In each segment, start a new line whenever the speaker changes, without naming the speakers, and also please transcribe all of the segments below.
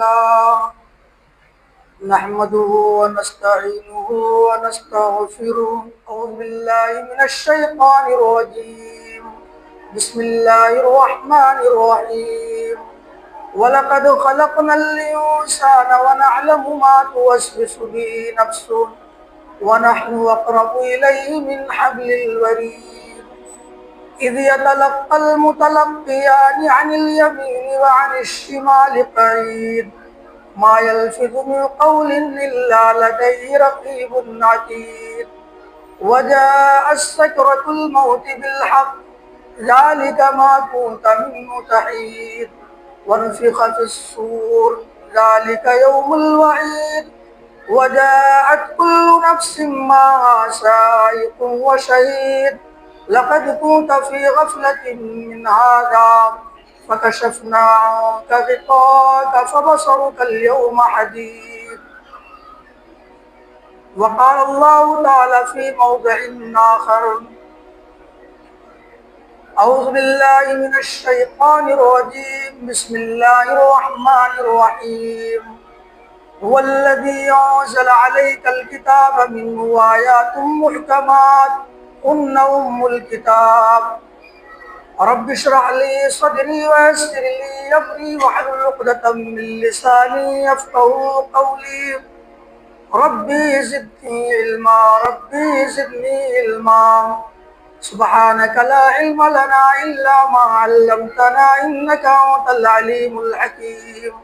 لله نحمده ونستعينه ونستغفره. أعوذ بالله من الشيطان الرجيم. بسم الله الرحمن الرحيم. وَلَقَدْ خَلَقْنَا الْإِنسَانَ وَنَعْلَمُ مَا تُوَسْوِسُ بِهِ نَفْسُهُ وَنَحْنُ أَقْرَبُ إِلَيْهِ مِنْ حَبْلِ الْوَرِيدِ إِذْ يَتَلَقَّى الْمُتَلَقِّيَانِ عَنِ الْيَمِينِ وَعَنِ الشِّمَالِ قَعِيدٌ مَا يَلْفِظُ مِنْ قَوْلٍ إِلَّا لَدَيْهِ رَقِيبٌ عَتِيدٌ وَجَاءَتْ سَكْرَةُ الْمَوْتِ بِالْحَقِّ ذَلِكَ مَا كُنْتَ مِنْهُ تَحِيدُ وَنُفِخَ فِي الصُّورِ ذَلِكَ يَوْمُ الْوَعِيدِ وَجَاءَتْ كُلُّ نَفْسٍ مَّعَهَا سَائِقٌ وَشَهِيدٌ لَقَدْ كُنْتَ فِي غَفْلَةٍ مِّنْ هَٰذَا فَكَشَفْنَا عَنكَ غِطَاءَكَ فَبَصَرُكَ الْيَوْمَ حَدِيدٌ. وقال الله تعالى في موضع آخر: أعوذ بالله من الشيطان الرجيم. بسم الله الرحمن الرحيم. هو الذي أنزل عليك الكتاب منه آيات محكمات هن أم الكتاب. رب اشرح لي صدري ويسر لي أمري واحلل عقدة من لساني يفقهوا قولي. ربي زدني علما ربي زدني علما. سبحانك لا علم لنا إلا ما علمتنا إنك أنت العليم الحكيم.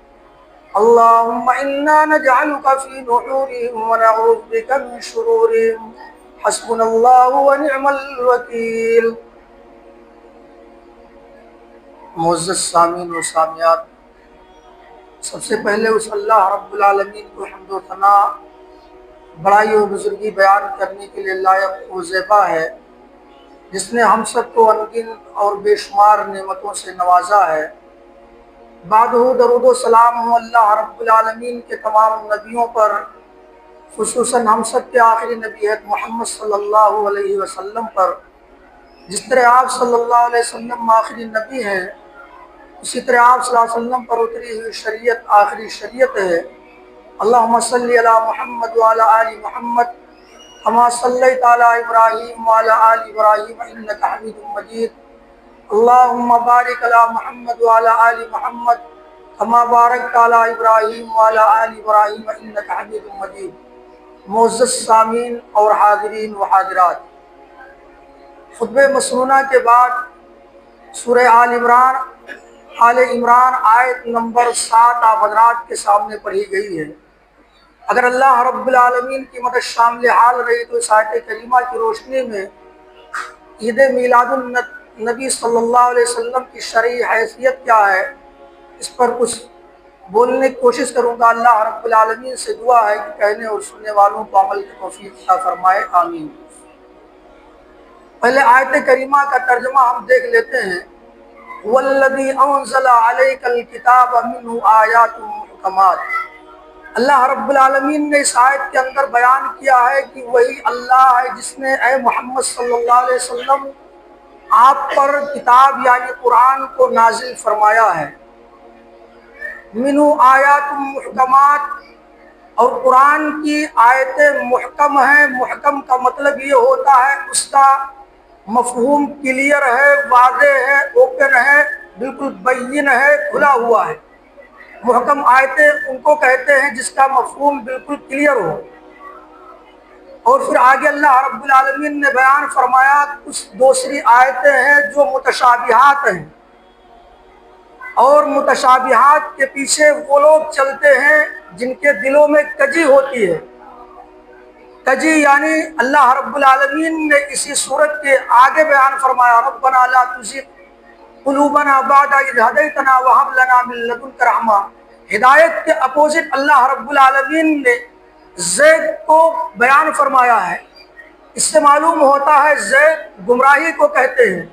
اللهم إنا نجعلك في نحورهم ونعوذ بك من شرورهم. حسبنا الله ونعم الوکیل. معزز سامعین و سامعات، سب سے پہلے اس اللہ رب العالمین کو حمد و ثنا بڑائی و بزرگی بیان کرنے کے لیے لائق و زیبا ہے، جس نے ہم سب کو انگن اور بے شمار نعمتوں سے نوازا ہے۔ بعد درود و سلام ہو اللہ رب العالمین کے تمام نبیوں پر، خصوصاً ہم سب کے آخری نبی ہے محمد صلی اللہ علیہ وسلم پر۔ جس طرح آپ صلی اللہ علیہ وسلم آخری نبی ہیں، اسی طرح آپ صلی اللہ علیہ وسلم پر اتری ہوئی شریعت آخری شریعت ہے۔ اللہم صلی علی محمد وعلی آل محمد کما صلیت علی ابراہیم وعلی آل ابراہیم انک حمید مجید۔ اللہم بارک علی محمد وعلی آل محمد کما بارکت علی ابراہیم وعلی آل ابراہیم انک حمید مجید۔ معزز سامعین اور حاضرین و حاضرات، خطبہ مسنونہ کے بعد سورہ آل عمران آیت نمبر 7 آپ حضرات کے سامنے پڑھی گئی ہے۔ اگر اللہ رب العالمین کی مدد شامل حال رہی تو اس آیت کریمہ کی روشنی میں عید میلاد النبی صلی اللہ علیہ وسلم کی شرعی حیثیت کیا ہے، اس پر کچھ بولنے کی کوشش کروں گا۔ اللہ رب العالمین سے دعا ہے کہ کہنے اور سننے والوں کو عمل کی توفیق عطا فرمائے، آمین۔ پہلے آیت کریمہ کا ترجمہ ہم دیکھ لیتے ہیں۔ وَالَّذِي أَنزَلَ عَلَيْكَ الْكِتَابَ مِنْهُ آيَاتٌ مُحْكَمَاتٌ۔ اللہ رب العالمین نے اس آیت کے اندر بیان کیا ہے کہ وہی اللہ ہے جس نے اے محمد صلی اللہ علیہ وسلم آپ پر کتاب یعنی قرآن کو نازل فرمایا ہے۔ مِنْهُ آیات محکمات، اور قرآن کی آیتیں محکم ہیں۔ محکم کا مطلب یہ ہوتا ہے اس کا مفہوم کلیئر ہے، واضح ہے، اوپن ہے، بالکل بین ہے، کھلا ہوا ہے۔ محکم آیتیں ان کو کہتے ہیں جس کا مفہوم بالکل کلیئر ہو۔ اور پھر آگے اللہ رب العالمین نے بیان فرمایا کچھ دوسری آیتیں ہیں جو متشابہات ہیں، اور متشابہات کے پیچھے وہ لوگ چلتے ہیں جن کے دلوں میں کجی ہوتی ہے۔ کجی یعنی اللہ رب العالمین نے اسی صورت کے آگے بیان فرمایا: ربنا لا تزغ قلوبنا بعد اذ ہدیتنا وہب لنا من لدنک رحمہ۔ ہدایت کے اپوزٹ اللہ رب العالمین نے زیغ کو بیان فرمایا ہے۔ اس سے معلوم ہوتا ہے زیغ گمراہی کو کہتے ہیں۔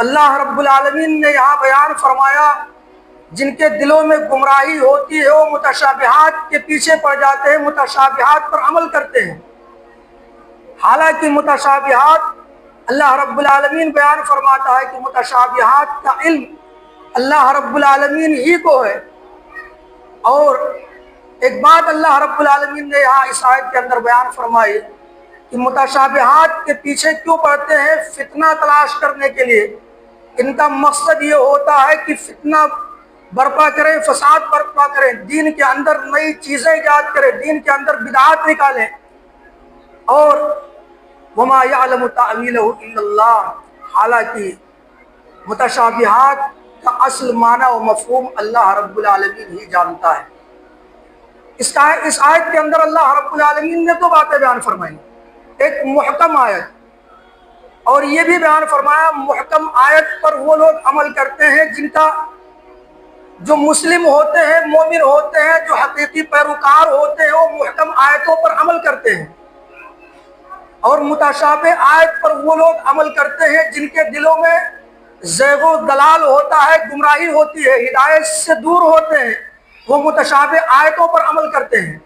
اللہ رب العالمین نے یہاں بیان فرمایا جن کے دلوں میں گمراہی ہوتی ہے وہ متشابہات کے پیچھے پڑ جاتے ہیں، متشابہات پر عمل کرتے ہیں۔ حالانکہ متشابہات اللہ رب العالمین بیان فرماتا ہے کہ متشابہات کا علم اللہ رب العالمین ہی کو ہے، اور ایک بات اللہ رب العالمین نے یہاں اس آیت کے اندر بیان فرمائی کہ متشابہات کے پیچھے کیوں پڑتے ہیں؟ فتنہ تلاش کرنے کے لیے۔ ان کا مقصد یہ ہوتا ہے کہ فتنہ برپا کریں، فساد برپا کریں، دین کے اندر نئی چیزیں ایجاد کریں، دین کے اندر بدعات نکالیں۔ اور وما یعلم تأویلہ الا اللہ، حالانکہ متشابہات کا اصل معنی و مفہوم اللہ رب العالمین ہی جانتا ہے۔ اس آیت کے اندر اللہ رب العالمین نے دو باتیں بیان فرمائی، ایک محکم آیت، اور یہ بھی بیان فرمایا محکم آیت پر وہ لوگ عمل کرتے ہیں جن کا جو مسلم ہوتے ہیں، مومن ہوتے ہیں، جو حقیقی پیروکار ہوتے ہیں، وہ محکم آیتوں پر عمل کرتے ہیں، اور متشابہ آیت پر وہ لوگ عمل کرتے ہیں جن کے دلوں میں زیغ و دلال ہوتا ہے، گمراہی ہوتی ہے، ہدایت سے دور ہوتے ہیں، وہ متشابہ آیتوں پر عمل کرتے ہیں۔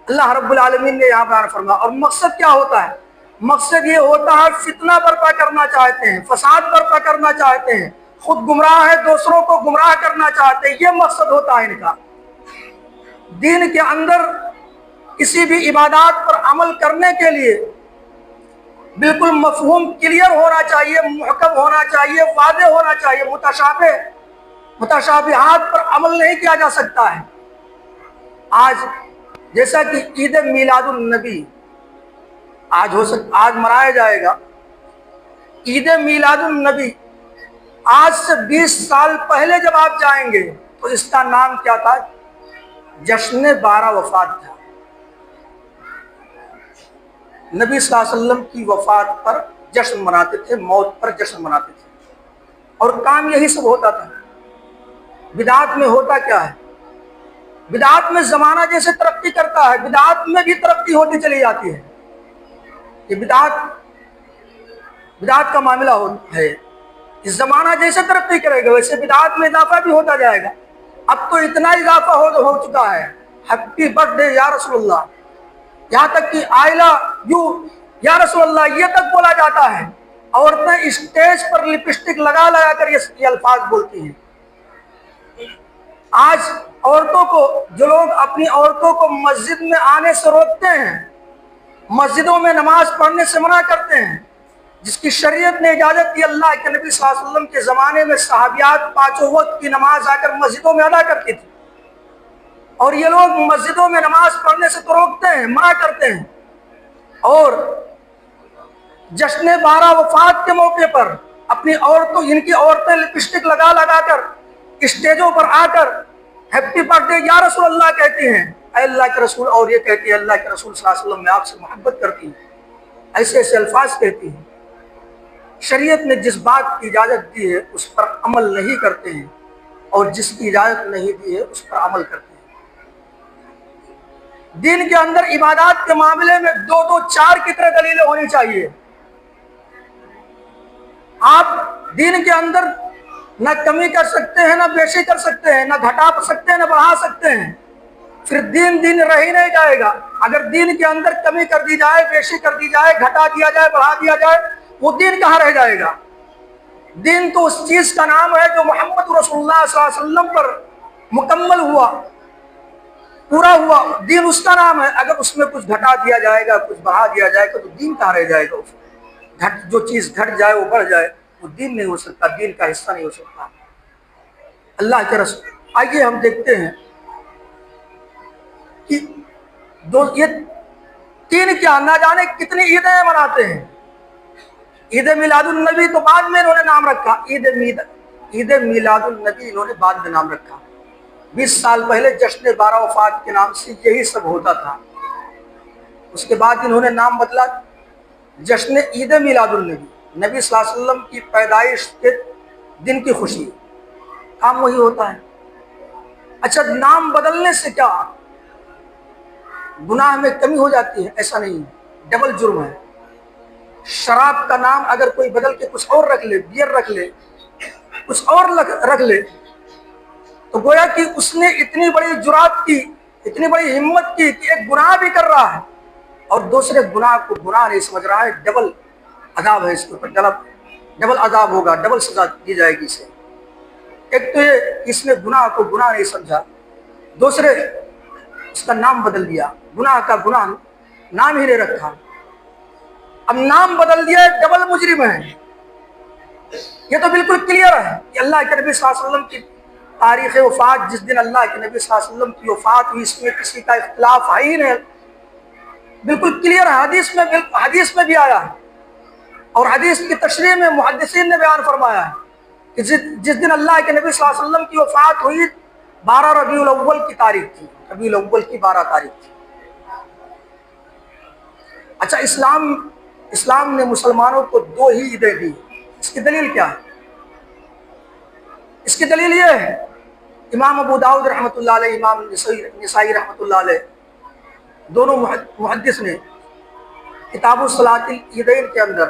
اللہ رب العالمین نے یہاں بیان فرمایا۔ اور مقصد کیا ہوتا ہے؟ مقصد یہ ہوتا ہے فتنہ برپا کرنا چاہتے ہیں، فساد برپا کرنا چاہتے ہیں، خود گمراہ ہے، دوسروں کو گمراہ کرنا چاہتے ہیں، یہ مقصد ہوتا ہے ان کا۔ دین کے اندر کسی بھی عبادات پر عمل کرنے کے لیے بالکل مفہوم کلیئر ہونا چاہیے، محکم ہونا چاہیے، واضح ہونا چاہیے۔ متشابہات پر عمل نہیں کیا جا سکتا ہے۔ آج جیسا کہ عید میلاد النبی آج منایا جائے گا، عید میلاد النبی آج سے 20 سال پہلے جب آپ جائیں گے تو اس کا نام کیا تھا؟ جشن 12 وفات تھا۔ نبی صلی اللہ علیہ وسلم کی وفات پر جشن مناتے تھے، موت پر جشن مناتے تھے، اور کام یہی سب ہوتا تھا۔ بدعات میں ہوتا کیا ہے؟ بدعات میں زمانہ جیسے ترقی کرتا ہے، بدعات میں بھی ترقی ہوتی چلی جاتی ہے۔ یہ بدعات کا معاملہ ہے، اس زمانہ جیسے ترقی کرے گا ویسے بدعات میں اضافہ بھی ہوتا جائے گا۔ اب تو اتنا اضافہ ہو چکا ہے، ہیپی برتھ ڈے یا رسول اللہ، یہاں تک کہ آئی لو یو یا رسول اللہ یہ تک بولا جاتا ہے۔ عورتیں اسٹیج پر لپسٹک لگا کر یہ الفاظ بولتی ہیں۔ آج عورتوں کو، جو لوگ اپنی عورتوں کو مسجد میں آنے سے روکتے ہیں، مسجدوں میں نماز پڑھنے سے منع کرتے ہیں، جس کی شریعت نے اجازت دی، اللہ کے نبی صلی اللہ علیہ وسلم کے زمانے میں صحابیات 5 وقت کی نماز آ کر مسجدوں میں ادا کرتی تھی، اور یہ لوگ مسجدوں میں نماز پڑھنے سے تو روکتے ہیں، منع کرتے ہیں، اور جشن 12 وفات کے موقع پر اپنی عورتوں، ان کی عورتیں لپسٹک لگا کر اسٹیجوں پر آ کر ہیپی برتھ ڈے یا رسول اللہ کہتی ہیں، اے اللہ کے رسول، اور یہ کہتی ہے اللہ کے رسول صلی اللہ علیہ وسلم میں آپ سے محبت کرتی ہوں، ایسے ایسے الفاظ کہتی ہیں۔ شریعت نے جس بات کی اجازت دی ہے اس پر عمل نہیں کرتے ہیں، اور جس کی اجازت نہیں دی ہے اس پر عمل کرتے ہیں۔ دین کے اندر عبادات کے معاملے میں 2 4 کی طرح دلیلیں ہونی چاہیے۔ آپ دین کے اندر نہ کمی کر سکتے ہیں، نہ بیشی کر سکتے ہیں، نہ گھٹا سکتے ہیں، نہ بڑھا سکتے ہیں، پھر دین رہ ہی نہیں جائے گا۔ اگر دین کے اندر کمی کر دی جائے، بیشی کر دی جائے، گھٹا دیا جائے، بڑھا دیا جائے، وہ دین کہاں رہ جائے گا؟ دین تو اس چیز کا نام ہے جو محمد رسول اللہ صلی اللہ علیہ وسلم پر مکمل ہوا، پورا ہوا، دین اس کا نام ہے۔ اگر اس میں کچھ گھٹا دیا جائے گا، کچھ بڑھا دیا جائے گا تو دین کہاں رہ جائے گا؟ جو چیز گھٹ جائے وہ بڑھ جائے وہ دین نہیں ہو سکتا، دین کا حصہ نہیں ہو سکتا۔ اللہ کے رسول، آئیے ہم دیکھتے ہیں کہ یہ تین کیا نہ جانے کتنی عیدیں مناتے ہیں۔ عید میلاد النبی تو بعد میں انہوں نے نام رکھا، عید میلاد النبی انہوں نے بعد میں نام رکھا۔ 20 سال پہلے جشن 12 وفات کے نام سے یہی سب ہوتا تھا، اس کے بعد انہوں نے نام بدلا جشن عید میلاد النبی، نبی صلی اللہ علیہ وسلم کی پیدائش کے دن کی خوشی، کام وہی ہوتا ہے۔ اچھا، نام بدلنے سے کیا گناہ میں کمی ہو جاتی ہے؟ ایسا نہیں، ڈبل جرم ہے۔ شراب کا نام اگر کوئی بدل کے کچھ اور رکھ لے، بیئر رکھ لے، کچھ اور رکھ لے، تو گویا کہ اس نے اتنی بڑی جرات کی، اتنی بڑی ہمت کی کہ ایک گناہ بھی کر رہا ہے اور دوسرے گناہ کو گناہ نہیں سمجھ رہا ہے۔ ڈبل عذاب ہے اس کے اوپر، ڈبل عذاب ہوگا، ڈبل سزا دی جائے گی اسے۔ ایک تو یہ اس نے گناہ کو گناہ نہیں سمجھا، دوسرے اس کا نام بدل دیا، گناہ کا گناہ نام ہی نہیں رکھا، اب نام بدل دیا، ڈبل مجرم ہے۔ یہ تو بالکل کلیئر ہے کہ اللہ کے نبی صلی اللہ علیہ وسلم کی تاریخ وفات، جس دن اللہ کے نبی صلی اللہ علیہ وسلم کی وفات ہوئی، اس میں کسی کا اختلاف ہے ہی نہیں، بالکل کلیئر ہے، حدیث میں بھی آیا ہے، اور حدیث کی تشریح میں محدثین نے بیان فرمایا ہے کہ جس دن اللہ کے نبی صلی اللہ علیہ وسلم کی وفات ہوئی 12 ربیع الاول کی تاریخ تھی، ربیع الاول کی 12 تاریخ تھی۔ اچھا، اسلام نے مسلمانوں کو 2 ہی عیدیں دی، اس کی دلیل کیا ہے؟ اس کی دلیل یہ ہے، امام ابو داؤد رحمۃ اللہ علیہ، امام نسائی رحمۃ اللہ علیہ، دونوں محدث نے کتاب الصلاۃ العیدین کے اندر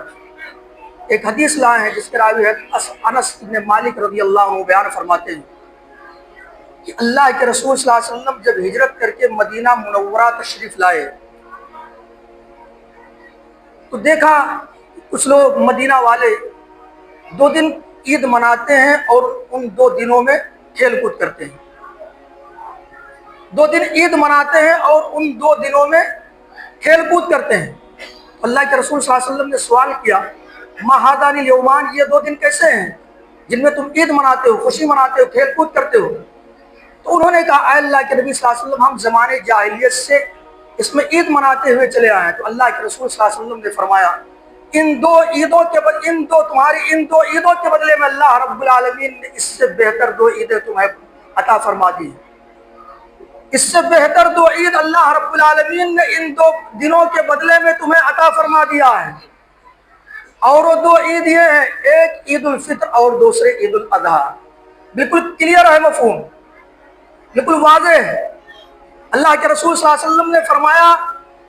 ایک حدیث لائے ہیں جس کے راوی ہے انس بن مالک رضی اللہ عنہ، بیان فرماتے ہیں کہ اللہ کے رسول صلی اللہ علیہ وسلم جب ہجرت کر کے مدینہ منورہ تشریف لائے تو دیکھا کچھ لوگ مدینہ والے 2 دن عید مناتے ہیں اور ان 2 دنوں میں کھیل کود کرتے ہیں، 2 دن عید مناتے ہیں اور ان 2 دنوں میں کھیل کود کرتے ہیں۔ اللہ کے رسول صلی اللہ علیہ وسلم نے سوال کیا، ما ہذان الیومان، یہ 2 دن کیسے ہیں جن میں تم عید مناتے ہو، خوشی مناتے ہو، کھیل کود کرتے ہو؟ تو انہوں نے کہا، اے اللہ کے نبی صلی اللہ علیہ وسلم، ہم زمانے جاہلیت سے اس میں عید مناتے ہوئے چلے آئے ہیں۔ تو اللہ کے رسول صلی اللہ علیہ وسلم نے فرمایا، ان دو عیدوں کے بدلے میں اللہ رب العالمین نے اس سے بہتر 2 عیدیں تمہیں عطا فرما دی ہیں۔ اس سے بہتر 2 عید اللہ رب العالمین نے ان 2 دنوں کے بدلے میں تمہیں عطا فرما دیا ہے، اور وہ 2 عید یہ ہے، ایک عید الفطر اور دوسرے عید الاضحیٰ۔ بالکل کلیئر ہے، مفہوم بالکل واضح ہے۔ اللہ کے رسول صلی اللہ علیہ وسلم نے فرمایا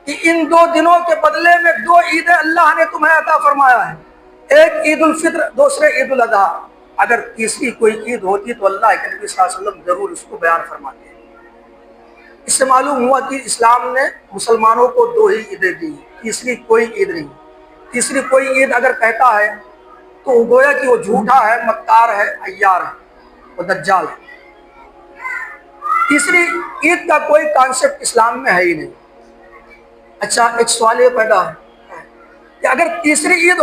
کہ ان 2 دنوں کے بدلے میں 2 عیدیں اللہ نے تمہیں عطا فرمایا ہے، ایک عید الفطر، دوسرے عید الاضحیٰ۔ اگر تیسری کوئی عید ہوتی تو اللہ کے نبی صلی اللہ علیہ وسلم ضرور اس کو بیان فرماتے ہیں۔ اس سے معلوم ہوا کہ اسلام نے مسلمانوں کو 2 ہی عیدیں دی، تیسری کوئی عید نہیں۔ تیسری کوئی عید اگر کہتا ہے تو وہ گویا کہ وہ جھوٹا ہے، مکار ہے، عیار ہے، وہ دجال ہے۔ تیسری عید کا کوئی کانسیپٹ اسلام میں ہے ہی نہیں۔ اچھا، ایک سوال یہ پیدا ہے کہ اگر تیسری عید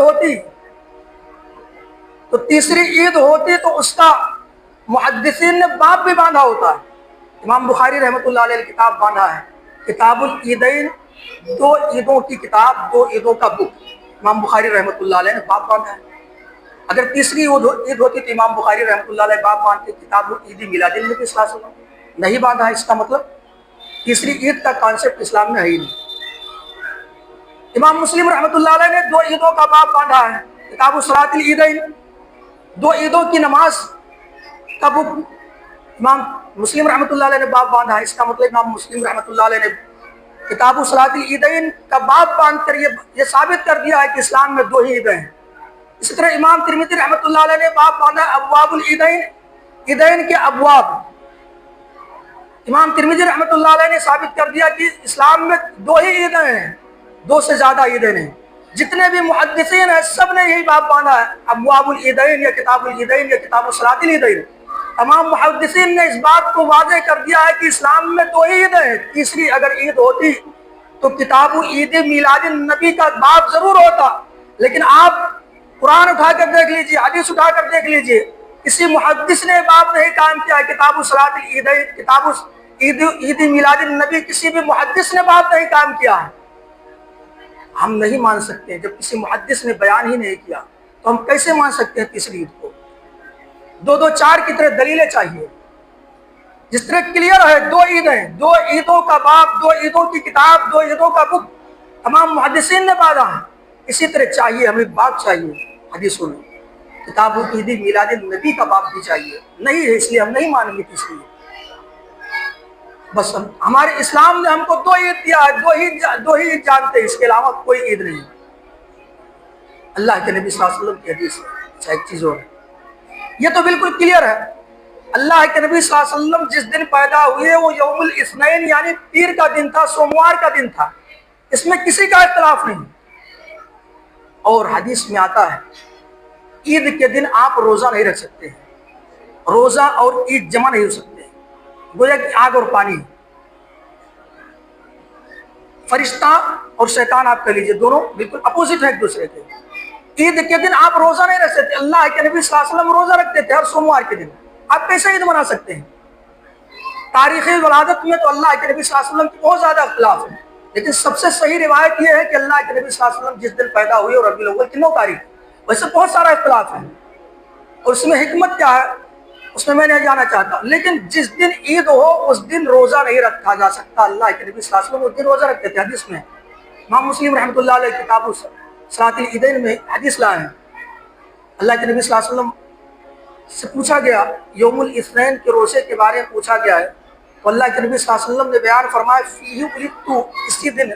ہوتی تو اس کا محدثین نے باب بھی باندھا ہوتا ہے۔ امام بخاری رحمۃ اللہ علیہ کتاب باندھا ہے، کتاب العیدین، 2 عیدوں کی کتاب، 2 عیدوں کا بک، امام بخاری رحمۃ اللہ علیہ نے باب باندھا ہے۔ اگر تیسری عید ہوتی تو امام بخاری رحمۃ اللہ علیہ باب باندھتے کتاب العید میلاد النبی صلی اللہ علیہ وسلم، نہیں باندھا ہے۔ اس کا مطلب تیسری عید کا کانسیپٹ اسلام میں ہے ہی نہیں۔ امام مسلم رحمۃ اللہ علیہ نے 2 عیدوں کا باب باندھا ہے، کتاب الصلاۃ العیدین، 2 عیدوں کی نماز کا بک امام مسلم رحمۃ اللہ علیہ نے باب باندھا ہے۔ اس کا مطلب امام مسلم رحمۃ اللہ علیہ نے کتاب الصلاۃ العیدین کا باب باندھ کر یہ ثابت کر دیا ہے کہ اسلام میں 2 ہی عیدیں ہیں۔ اسی طرح امام ترمذی رحمۃ اللہ علیہ نے باب باندھا ابواب العیدین، عیدین کے ابواب۔ امام ترمذی رحمۃ اللہ علیہ نے ثابت کر دیا کہ اسلام میں 2 ہی عیدیں ہیں، 2 سے زیادہ عیدیں نہیں۔ جتنے بھی محدثین ہیں سب نے یہی باب باندھا ہے، ابواب العیدین یا کتاب العیدین یا کتاب الصلاۃ العیدین۔ تمام محدثین نے اس بات کو واضح کر دیا ہے کہ اسلام میں 2 ہی عیدیں ہیں۔ تیسری اگر عید ہوتی تو کتاب العید میلاد النبی کا باب ضرور ہوتا، لیکن آپ قرآن اٹھا کر دیکھ لیجئے، حدیث اٹھا کر دیکھ لیجئے، کسی محدث نے باب نہیں قائم کیا ہے کتاب الصلاۃ العیدین، کتاب عید میلاد النبی، کسی بھی محدث نے باب نہیں قائم کیا ہے۔ ہم نہیں مان سکتے، جب کسی محدث نے بیان ہی نہیں کیا تو ہم کیسے مان سکتے ہیں تیسری عید کو؟ 2 4 کی طرح دلیلیں چاہیے۔ جس طرح کلیئر ہے 2 عیدیں، 2 عیدوں کا باب، 2 عیدوں کی کتاب، 2 عیدوں کا بک تمام محدثین نے باندھا ہے، اسی طرح چاہیے ہمیں باب چاہیے حدیثوں میں، کتاب العید میلاد النبی کا باب بھی چاہیے، نہیں ہے، اس لیے ہم نہیں مانیں گے تیسری عید۔ بس ہمارے اسلام نے ہم کو 2 عید دیا ہے، 2 ہی عید جانتے ہیں، اس کے علاوہ کوئی عید نہیں۔ اللہ کے نبی صلی اللہ علیہ وسلم کی حدیث ہے۔ اچھا، ایک چیز اور ہے، یہ تو بالکل کلیئر ہے، اللہ کے نبی صلی اللہ علیہ وسلم جس دن پیدا ہوئے وہ یوم الاثنین یعنی پیر کا دن تھا، سوموار کا دن تھا، اس میں کسی کا اختلاف نہیں۔ اور حدیث میں آتا ہے عید کے دن آپ روزہ نہیں رکھ سکتے ہیں، روزہ اور عید جمع نہیں ہو سکتے، گویا کہ آگ اور پانی، فرشتہ اور شیطان آپ کہہ لیجیے، دونوں بالکل اپوزٹ ہے ایک دوسرے کے۔ عید کے دن آپ روزہ نہیں رکھ سکتے، اللہ کے نبی صلی اللہ علیہ وسلم روزہ رکھتے تھے ہر سوموار کے دن، آپ کیسے عید منا سکتے ہیں؟ تاریخ ولادت میں تو اللہ کے نبی صلی اللہ علیہ وسلم کی بہت زیادہ اختلاف ہے، لیکن سب سے صحیح روایت یہ ہے کہ اللہ کے نبی صلی اللہ علیہ وسلم جس دن پیدا ہوئے اور ربیع الاول کی 9 تاریخ، ویسے بہت سارا اختلاف ہے اور اس میں حکمت کیا ہے اس میں نہیں جانا چاہتا، لیکن جس دن عید ہو اس دن روزہ نہیں رکھا جا سکتا۔ اللہ کے نبی صلی اللہ علیہ وسلم اس دن روزہ رکھتے تھے، حدیث میں امام مسلم رحمۃ اللہ علیہ کتاب صلاۃ العیدین میں حدیث لائے ہیں۔ اللہ کے نبی صلی اللہ علیہ وسلم سے پوچھا گیا، یوم الاثنین کے روزے کے بارے میں پوچھا گیا ہے، تو اللہ کے نبی صلی اللہ علیہ وسلم نے بیان فرمایا، فیہ ولدت، اسی دن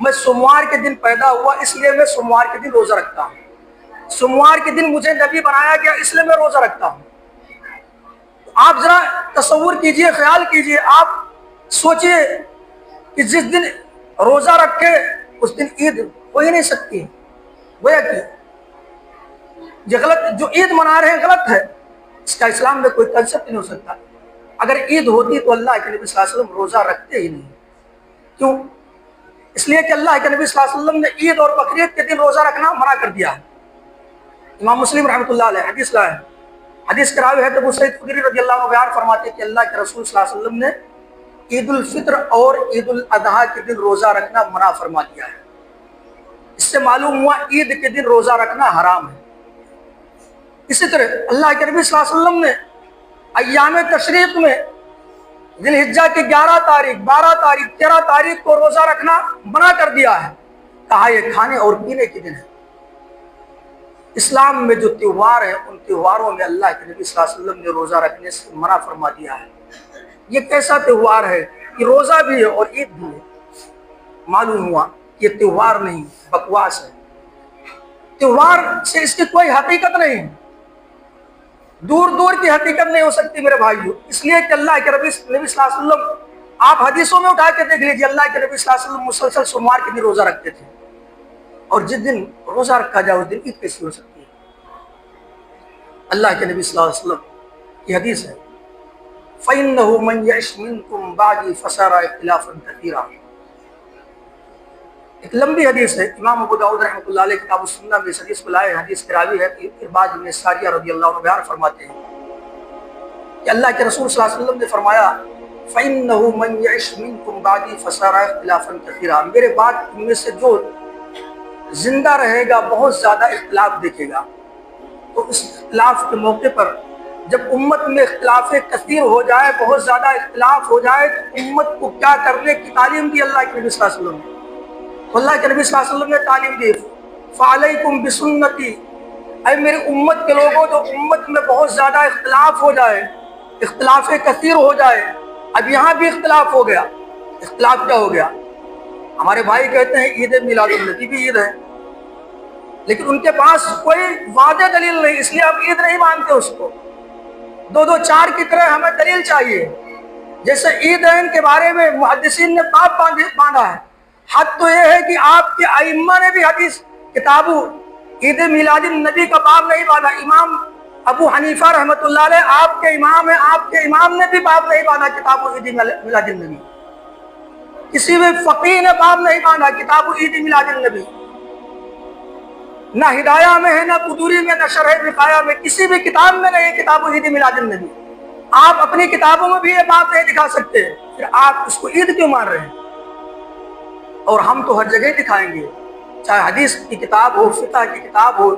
میں سوموار کے دن پیدا ہوا اس لیے میں سوموار کے دن روزہ رکھتا ہوں، سوموار کے دن مجھے نبی بنایا گیا اس لیے میں روزہ رکھتا ہوں۔ آپ ذرا تصور کیجئے، خیال کیجئے، آپ سوچئے کہ جس دن روزہ رکھے اس دن عید ہو ہی نہیں سکتی، گویا کہ یہ غلط، جو عید منا رہے ہیں غلط ہے، اس کا اسلام میں کوئی کنسپٹ نہیں ہو سکتا۔ اگر عید ہوتی تو اللہ کے نبی صلی اللہ علیہ وسلم روزہ رکھتے ہی نہیں، کیوں؟ اس لیے کہ اللہ کے نبی صلی اللہ علیہ وسلم نے عید اور بقرعید کے دن روزہ رکھنا منع کر دیا ہے۔ امام مسلم رحمۃ اللہ علیہ حدیث لائے، حدیث کے راوی ہے تو ابو سعید خدری رضی اللہ عنہ بیان فرماتے ہیں کہ اللہ کے رسول صلی اللہ علیہ وسلم نے عید الفطر اور عید الاضحیٰ کے دن روزہ رکھنا منع فرما دیا ہے۔ اس سے معلوم ہوا عید کے دن روزہ رکھنا حرام ہے۔ اسی طرح اللہ کے نبی صلی اللہ علیہ وسلم نے ایام تشریق میں ذی الحجہ کی 11 تاریخ، 12 تاریخ، 13 تاریخ کو روزہ رکھنا منع کر دیا ہے، کہا یہ کھانے اور پینے کے دن ہے۔ اسلام میں جو تہوار ہیں ان تہواروں میں اللہ کے نبی صلی اللہ علیہ وسلم نے روزہ رکھنے سے منع فرما دیا ہے۔ یہ کیسا تہوار ہے کہ روزہ بھی ہے اور عید بھی ہے؟ معلوم ہوا کہ یہ تہوار نہیں، بکواس ہے، تہوار سے اس کی کوئی حقیقت نہیں ہے، دور دور کی حقیقت نہیں ہو سکتی میرے بھائیو، اس لیے کہ اللہ کے نبی صلی اللہ علیہ وسلم، آپ حدیثوں میں اٹھا کے دیکھ لیجیے، اللہ کے نبی صلی اللہ علیہ وسلم مسلسل سوموار کے دن روزہ رکھتے تھے، اور جس دن روزہ رکھا جائے اس دن عید کیسی ہو سکتی ہے؟ اللہ کے نبی صلی اللہ علیہ وسلم کی حدیث ہے، فَإِنَّهُ مَنْ يَعِشْ مِنْكُمْ بَعْدِي فَسَيَرَىٰ اخْتِلَافًا كَثِيرًا۔ ایک لمبی حدیث ہے، امام ابو داؤد رحمۃ اللہ علیہ کتاب السنہ میں اس حدیث کو لائے، حدیث کے راوی ہے کہ ارباز بن ساریہ رضی اللہ عنہ بیان فرماتے ہیں کہ اللہ کے رسول صلی اللہ علیہ وسلم نے فرمایا، فَإِنَّهُ مَنْ يَعِشْ مِنْكُمْ بَعْدِي فَسَيَرَىٰ اخْتِلَافًا كَثِيرًا، میرے بعد ان میں سے جو زندہ رہے گا بہت زیادہ اختلاف دیکھے گا۔ تو اس اختلاف کے موقع پر جب امت میں اختلاف کثیر ہو جائے، بہت زیادہ اختلاف ہو جائے، تو امت کو کیا کرنے کی تعلیم دی اللہ کے نبی صلی اللہ علیہ وسلم نے؟ اللہ کے نبی صلی اللہ علیہ وسلم نے تعلیم دی، فَعَلَيْكُمْ بِسُنَّتِي، اے میری امت کے لوگوں، جو امت میں بہت زیادہ اختلاف ہو جائے، اختلاف کثیر ہو جائے، اب یہاں بھی اختلاف ہو گیا، اختلاف کیا ہو گیا؟ ہمارے بھائی کہتے ہیں عید میلاد النبی بھی عید ہے، لیکن ان کے پاس کوئی واضح دلیل نہیں، اس لیے ہم عید نہیں مانتے اس کو، دو دو چار کی طرح ہمیں دلیل چاہیے۔ جیسے عیدین کے بارے میں محدثین نے باب باندھا ہے، حد تو یہ ہے کہ آپ کے ائمہ نے بھی حدیث کتاب عید میلاد النبی کا باب نہیں باندھا۔ امام ابو حنیفہ رحمۃ اللہ علیہ آپ کے امام ہیں، آپ کے امام نے بھی باب نہیں باندھا کتاب عید میلاد النبی، کسی بھی فقیہ نے باب نہیں باندھا کتاب عید میلاد النبی، نہ ہدایہ میں ہے، نہ قدوری میں، نہ شرح وقایہ میں، کسی بھی کتاب میں نہیں کتاب عید میلاد النبی۔ آپ اپنی کتابوں میں بھی یہ بات نہیں دکھا سکتے، پھر آپ اس کو عید کیوں مان رہے ہیں؟ اور ہم تو ہر جگہ دکھائیں گے، چاہے حدیث کی کتاب ہو، فقہ کی کتاب ہو،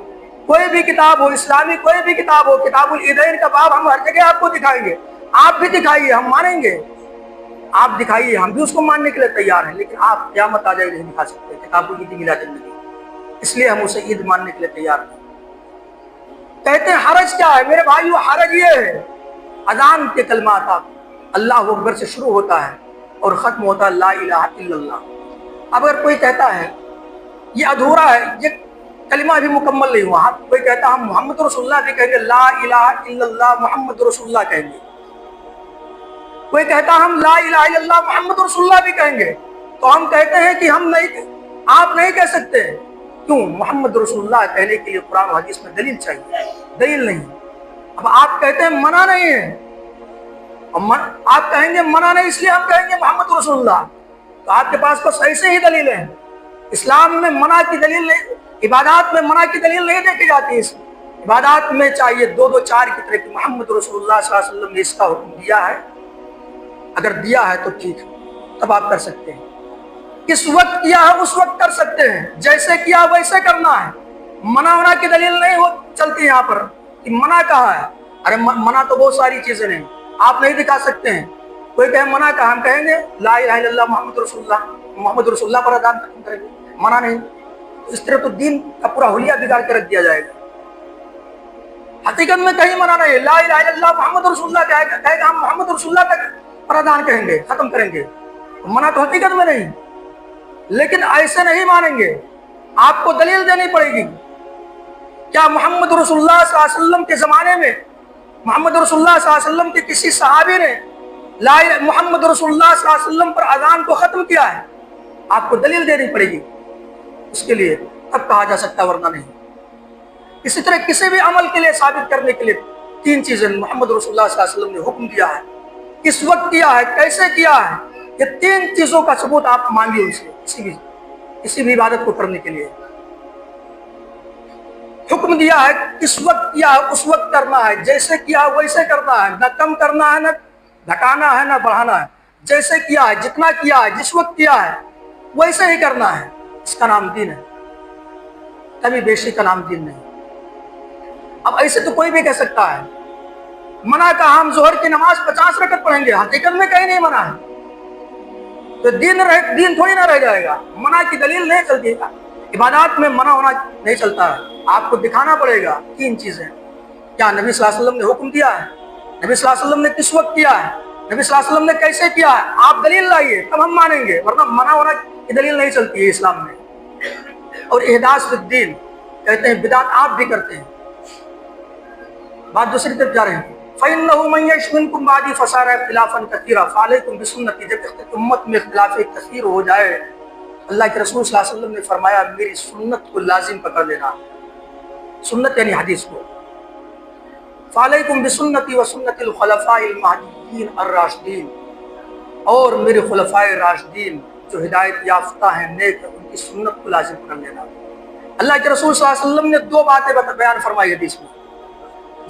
کوئی بھی کتاب ہو، اسلامی کوئی بھی کتاب ہو، کتاب العیدین کا باب ہم ہر جگہ آپ کو دکھائیں گے، آپ بھی دکھائیے، ہم مانیں گے، آپ دکھائیے، ہم بھی اس کو ماننے کے لیے تیار ہیں، لیکن آپ قیامت آ جائے نہیں دکھا سکتے کتاب عید میلاد النبی، اس لیے ہم اسے عید ماننے کے لیے تیار نہیں۔ کہتے ہیں حرج کیا ہے؟ میرے بھائیو، حرج یہ ہے، اذان کے کلمات اللہ اکبر سے شروع ہوتا ہے اور ختم ہوتا ہے لا الہ الا اللہ۔ اب اگر کوئی کہتا ہے یہ ادھورا ہے، یہ کلمہ بھی مکمل نہیں ہوا، کوئی کہتا ہے ہم محمد رسول اللہ بھی کہیں گے، لا الہ الا اللہ محمد رسول اللہ کہیں گے، کوئی کہتا ہم لا الہ الا اللہ محمد رسول اللہ بھی کہیں گے، تو ہم کہتے ہیں کہ ہم نہیں، آپ نہیں کہہ سکتے، کیوں؟ محمد رسول اللہ کہنے کے لیے قرآن و حدیث میں دلیل چاہیے، دلیل نہیں۔ اب آپ کہتے ہیں منع نہیں ہے، آپ کہیں گے منع نہیں، اس لیے ہم کہیں گے محمد رسول اللہ، تو آپ کے پاس بس ایسے ہی دلیل ہیں۔ اسلام میں منع کی دلیل نہیں، عبادات میں منع کی دلیل نہیں دیکھی جاتی، اس عبادات میں چاہیے دو دو چار کی طرح کہ محمد رسول اللہ صلی اللہ علیہ وسلم نے اس کا حکم دیا ہے، اگر دیا ہے تو ٹھیک ہے، تب آپ کر سکتے ہیں۔ کس وقت کیا ہے اس وقت کر سکتے ہیں، جیسے کیا ویسے کرنا ہے۔ منع کی دلیل نہیں ہو چلتی یہاں پر کہ منع کہاں ہے۔ ارے منع تو بہت ساری چیزیں نہیں، آپ نہیں دکھا سکتے ہیں۔ کوئی کہے منع کہاں، ہم کہیں گے لا الہ الا اللہ محمد رسول اللہ، محمد رسول اللہ پر اذان کریں گے، منع نہیں۔ اس طرح تو دین کا پورا حلیہ بگاڑ کے رکھ دیا جائے گا۔ حقیقت میں کہیں منع نہیں، لا الہ الا اللہ محمد رسول اللہ کہے گا ہم محمد رسول اللہ تک پر اذان کہیں گے، ختم کریں گے، منع تو حقیقت میں نہیں۔ لیکن ایسے نہیں مانیں گے، آپ کو دلیل دینی پڑے گی۔ کیا محمد رسول اللہ صلی اللہ علیہ وسلم کے زمانے میں محمد رسول اللہ صلی اللہ علیہ وسلم کے کسی صحابی نے محمد رسول اللہ صلی اللہ علیہ وسلم پر اذان کو ختم کیا ہے؟ آپ کو دلیل دینی پڑے گی اس کے لیے، تب کہا جا سکتا، ورنہ نہیں۔ اسی طرح کسی بھی عمل کے لیے ثابت کرنے کے لیے تین چیزیں محمد رسول اللہ صلی اللہ علیہ وسلم نے حکم دیا ہے، کس وقت کیا ہے، کیسے کیا ہے، یہ تین چیزوں کا ثبوت آپ مانگیے ان سے کسی بھی عبادت کو کرنے کے لیے۔ حکم دیا ہے، کس وقت کیا ہے اس وقت کرنا ہے، جیسے کیا ہے ویسے کرنا ہے، نہ کم کرنا ہے، نہ گھٹانا ہے، نہ بڑھانا ہے، جیسے کیا ہے، جتنا کیا ہے، جس وقت کیا ہے ویسے ہی کرنا ہے۔ اس کا نام دین ہے، کبھی بیشی کا نام دین نہیں۔ اب ایسے تو کوئی بھی کہہ سکتا ہے منع کا ہم ظہر کی نماز 50 رکعت پڑھیں گے، حقیقت میں کہیں نہیں منع ہے، تو دین تھوڑی نہ رہ جائے گا۔ منع کی دلیل نہیں چلتی، عبادات میں منع ہونا نہیں چلتا ہے، آپ کو دکھانا پڑے گا تین چیزیں۔ کیا نبی صلی اللہ علیہ وسلم نے حکم دیا ہے، نبی صلی اللہ علیہ وسلم نے کس وقت کیا ہے، نبی صلی اللہ علیہ وسلم نے کیسے کیا ہے، آپ دلیل لائیے تب ہم مانیں گے، ورنہ منع ہونا کی دلیل نہیں چلتی ہے اسلام میں۔ اور احداث فی الدین کہتے ہیں بدعت آپ بھی کرتے ہیں۔ بات دوسری طرف جا رہے ہیں، فَإِنَّهُ مَن يَعِشْ مِنكُم بَعْدِي فَسَيَرَى اخْتِلَافًا كَثِيرًا فَعَلَيْكُمْ بِسُنَّتِي۔ جب امت میں اختلاف کثیر ہو جائے، اللہ کے رسول صلی اللہ علیہ وسلم نے فرمایا میری سنت کو لازم پکڑ لینا، سنت یعنی حدیث کو۔ فَعَلَيْكُمْ بِسُنَّتِي وَسُنَّتِ الْخُلَفَاءِ الْمَهْدِيِّينَ الرَّاشِدِينَ، اور میرے خلفائے راشدین جو ہدایت یافتہ ہیں، نیک ہیں، ان کی سنت کو لازم پکڑ لینا۔ اللہ کے رسول صلی اللہ علیہ وسلم نے دو باتیں بیان فرمائی حدیث میں،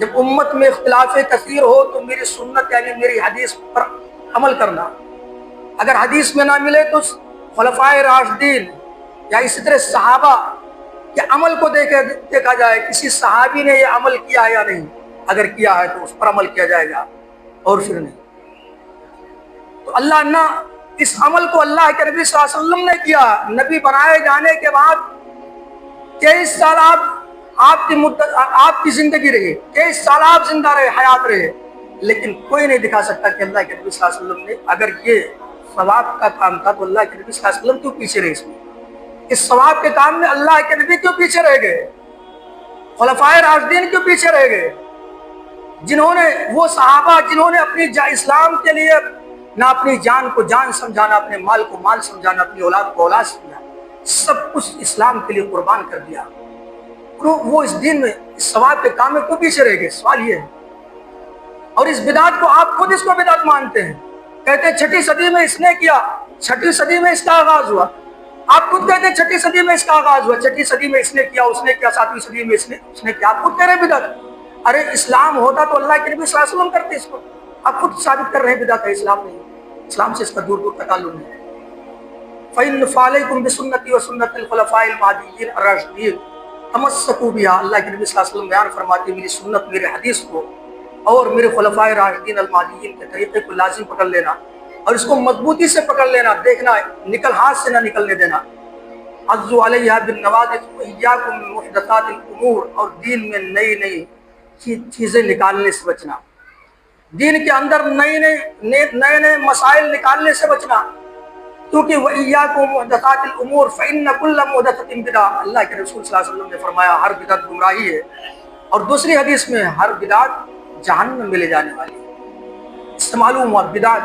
جب امت میں اختلاف کثیر ہو تو میری سنت یعنی میری حدیث پر عمل کرنا، اگر حدیث میں نہ ملے تو خلفائے راشدین یا اسی طرح صحابہ کے عمل کو دیکھا جائے، کسی صحابی نے یہ عمل کیا ہے یا نہیں، اگر کیا ہے تو اس پر عمل کیا جائے گا، اور پھر نہیں۔ تو اللہ نہ اس عمل کو اللہ کے نبی صلی اللہ علیہ وسلم نے کیا، نبی بنائے جانے کے بعد 23 سال آپ کی زندگی رہی، 23 سال آپ زندہ رہے، حیات رہے، لیکن کوئی نہیں دکھا سکتا کہ اللہ کے نبی صلی اللہ علیہ وسلم نے اگر یہ ثواب کا کام تھا تو اللہ کے نبی صلی اللہ علیہ وسلم کیوں پیچھے رہے، اس میں اس ثواب کے کام میں اللہ کے نبی کیوں پیچھے رہ گئے، خلفائے راشدین کیوں پیچھے رہ گئے، جنہوں نے وہ صحابہ جنہوں نے اپنی اسلام کے لیے نہ اپنی جان کو جان سمجھانا، اپنے مال کو مال سمجھانا، اپنی اولاد کو اولاد سمجھانا، سب کچھ اسلام کے لیے قربان کر دیا، وہ اس دین میں اس ثواب کے کام میں کیوں پیچھے رہ گئے، سوال یہ ہے۔ اور اس بدعت کو آپ خود اس کو بدعت مانتے ہیں، کہتے ہیں 6 صدی میں اس نے کیا، 6 صدی میں اس کا آغاز ہوا، آپ خود کہتے ہیں 6 صدی میں اس کا آغاز ہوا، 6 صدی میں اس نے کیا، اس نے کیا، 7ویں صدی میں اس نے کیا، آپ خود کہہ رہے ہیں بدعت۔ ارے اسلام ہوتا تو اللہ کے نبی صلی اللہ علیہ وسلم کرتے اس کو، آپ خود ثابت کر رہے ہیں بدعت ہے، اسلام نہیں، اسلام سے اس کا دور دور تعلق نہیں۔ فَعَلَيْكُمْ بِسُنَّتِي وَسُنَّتِ الْخُلَفَاءِ الْمَهْدِيِّينَ الرَّاشِدِينَ تَمَسَّكُوا بِهَا۔ اللہ کے نبی صلی اللہ علیہ وسلم بیان فرماتے ہیں میری سنت، میرے حدیث کو اور میرے خلفائے راشدین المہدیین کے طریقے کو لازم پکڑ لینا، اور اس کو مضبوطی سے پکڑ لینا، دیکھنا ہاتھ سے نہ نکلنے دینا۔ عَضُّوا عَلَيْهَا بِالنَّوَاجِذِ وَإِيَّاكُمْ مُحْدَثَاتِ الْأُمُورِ، اور دین میں نئی چیزیں نکالنے سے بچنا، دین کے اندر نئے مسائل نکالنے سے بچنا، کیونکہ وَإِيَّاكُمْ مُحْدَثَاتِ الْأُمُورِ فَإِنَّ كُلَّ مُحْدَثَةٍ بِدْعَةٍ، اللہ کے رسول صلی اللہ علیہ وسلم نے فرمایا ہر بدعت گمراہی ہے، اور دوسری حدیث میں ہر بدعت جہنم میں لے جانے والی ہے۔ اس سے معلوم ہوا بدعت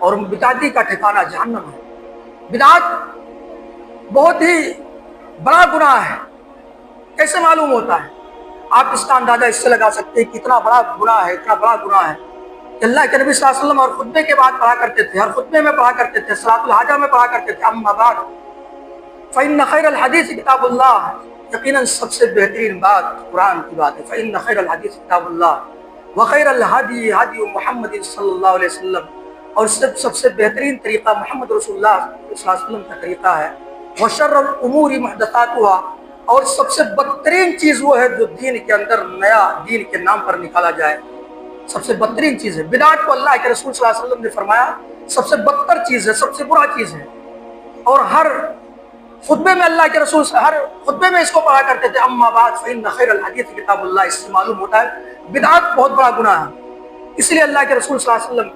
اور بدعتی کا ٹھکانہ جہنم ہے۔ بدعت بہت ہی بڑا گناہ ہے، کیسے معلوم ہوتا ہے؟ آپ اس کا اندازہ اس سے لگا سکتے ہیں کہ اتنا بڑا گناہ ہے، اتنا بڑا گناہ ہے کہ اللہ کے نبی صلی اللہ علیہ وسلم ہر خطبے کے بعد پڑھا کرتے تھے، ہر خطبے میں پڑھا کرتے تھے، صلاۃ الحاجہ میں پڑھا کرتے تھے، اما بعد فإن خیر الحدیث کتاب اللہ، یقیناً سب سے بہترین بات قرآن کی بات ہے، فإن خیر الحدیث کتاب اللہ وخیر الہدی ہدی محمد صلی اللہ علیہ وسلم، اور سب سے بہترین طریقہ محمد رسول اللہ صلی اللہ علیہ وسلم کا طریقہ ہے، وشر الامور محدثاتها، اور سب سے بدترین چیز وہ ہے جو دین کے اندر نیا دین کے نام پر نکالا جائے، سب سے بدترین چیز ہے بدعت کو اللہ کے رسول صلی اللہ علیہ وسلم نے فرمایا سب سے بدتر چیز ہے، سب سے برا چیز ہے، اور ہر خطبے میں اللہ کے رسول ہر خطبے میں اس کو پڑھا کرتے تھے، اما بعد فإن خیر الحدیث کتاب اللہ۔ اس سے معلوم ہوتا ہے بدعت بہت بڑا گناہ ہے، اس لیے اللہ کے رسول صلی اللہ علیہ وسلم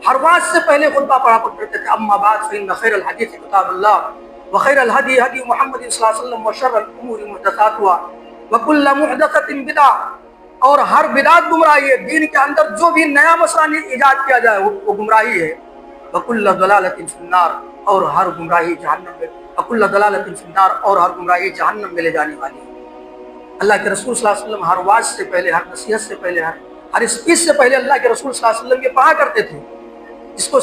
ہر واز سے پہلے خطبہ پڑھا کرتے تھے، اما بعد فإن خیر الحدیث کتاب اللہ وخیر الہدی ہدی محمد صلی اللہ علیہ وسلم وشر الامور محدثاتها وکل محدثۃ بدعہ، اور ہر بدعت گمراہی ہے، دین کے اندر جو بھی نیا مسئلہ ایجاد کیا جائے وہ گمراہی ہے، وکل ضلالۃ فی النار، اور ہر گمراہی جہنم میں، وکل ضلالۃ فی النار، اور ہر گمراہی جہنم میں لے جانے والی ہے۔ اللہ کے رسول صلی اللہ علیہ وسلم ہر واعظ سے پہلے، ہر نصیحت سے پہلے، ہر اسپیچ سے پہلے اللہ کے رسول صلی اللہ علیہ وسلم یہ پڑھا کرتے تھے، جس کو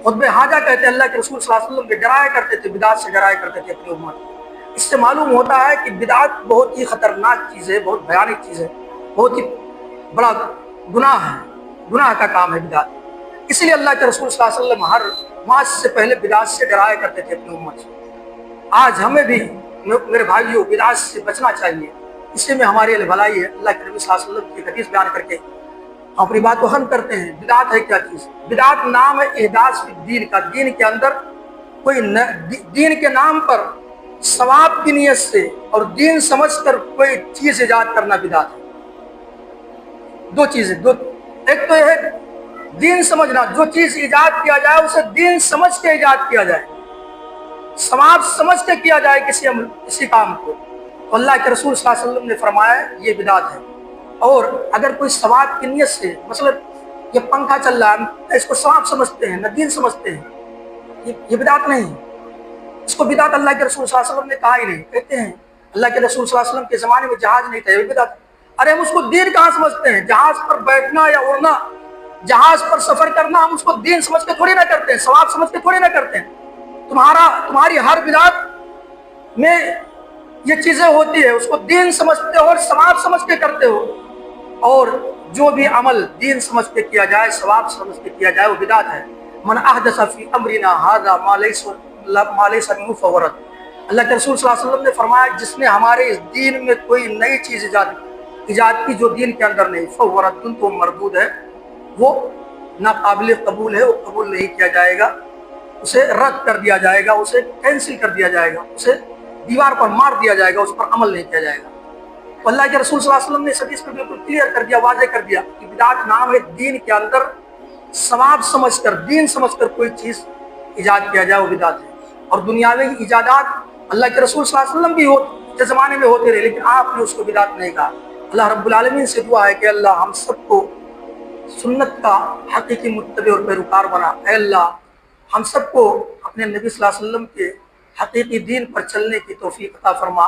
خطبہ حاجہ کہتے ہیں۔ اللہ کے رسول صلی اللہ علیہ وسلم کے ڈرایا کرتے تھے، بدعت سے ڈرایا کرتے تھے اپنی امت۔ اس سے معلوم ہوتا ہے کہ بدعت بہت ہی خطرناک چیز ہے، بہت بھیانک چیز ہے، بہت ہی بڑا گناہ ہے، گناہ کا کام ہے بدعت۔ اسی لیے اللہ کے رسول صلی اللہ علیہ وسلم ہر واعظ سے پہلے بدعت سے ڈرایا کرتے تھے اپنی امت سے۔ آج ہمیں بھی میرے بھائیوں بدعت سے بچنا چاہیے، اسی میں ہمارے لیے بھلائی ہے۔ اللہ کے نبی صلی اللہ علیہ وسلم کی حدیث بیان کر کے ہم اپنی بات کو ختم کرتے ہیں۔ بدعت ہے کیا چیز؟ بدعت نام ہے احداث فی الدین کا، دین کے اندر کوئی دین کے نام پر ثواب کی نیت سے اور دین سمجھ کر کوئی چیز ایجاد کرنا بدعت ہے۔ دو چیزیں، ایک تو یہ ہے دین سمجھنا، جو چیز ایجاد کیا جائے اسے دین سمجھ کے ایجاد کیا جائے، ثواب سمجھ کے کیا جائے کسی کام کو، تو اللہ کے رسول صلی اللہ علیہ وسلم نے فرمایا یہ بدعت ہے۔ اور اگر کوئی ثواب کی نیت سے، مثلا یہ پنکھا چل رہا ہے، اس کو ثواب سمجھتے ہیں، نہ دین سمجھتے ہیں، یہ بدعت نہیں، اس کو بدعت اللہ کے رسول صلی اللہ علیہ وسلم نے کہا ہی نہیں۔ کہتے ہیں اللہ کے رسول صلی اللہ علیہ وسلم کے زمانے میں جہاز نہیں تھا، یہ بدعت، ارے ہم اس کو دین کہاں سمجھتے ہیں؟ جہاز پر بیٹھنا یا اڑنا، جہاز پر سفر کرنا ہم اس کو دین سمجھ کے تھوڑی نہ کرتے ہیں، ثواب سمجھ کے تھوڑی نہ کرتے ہیں۔ تمہاری ہر بدعت میں یہ چیزیں ہوتی ہے، اس کو دین سمجھتے ہو اور ثواب سمجھ کے کرتے ہو، اور جو بھی عمل دین سمجھ کے کیا جائے، ثواب سمجھ کے کیا جائے، وہ بدعت ہے۔ من احدث فی امرنا ھذا ما لیس منہ فہو رد۔ اللہ کے رسول صلی اللہ علیہ وسلم نے فرمایا جس نے ہمارے اس دین میں کوئی نئی چیز ایجاد کی جو دین کے اندر نہیں، فہو رد، تو مردود ہے، وہ ناقابل قبول ہے، وہ قبول نہیں کیا جائے گا، اسے رد کر دیا جائے گا، اسے کینسل کر دیا جائے گا، اسے دیوار پر مار دیا جائے گا، اس پر عمل نہیں کیا جائے گا۔ تو اللہ کے رسول صلی اللہ علیہ وسلم نے اس حدیث کو بالکل کلیئر کر دیا، واضح کر دیا کہ بدعت نام ہے دین کے اندر ثواب سمجھ کر، دین سمجھ کر کوئی چیز ایجاد کیا جائے، وہ بدعت ہے۔ اور دنیاوی ایجادات اللہ کے رسول صلی اللہ علیہ وسلم بھی کے زمانے میں ہوتے رہے، لیکن آپ نے اس کو بدعت نہیں کہا۔ اللہ رب العالمین سے دعا ہے کہ اللہ ہم سب کو سنت کا حقیقی متبع اور پیروکار بنا۔ اے اللہ ہم سب کو اپنے نبی صلی اللہ علیہ وسلم کے حقیقی دین پر چلنے کی توفیق عطا فرما۔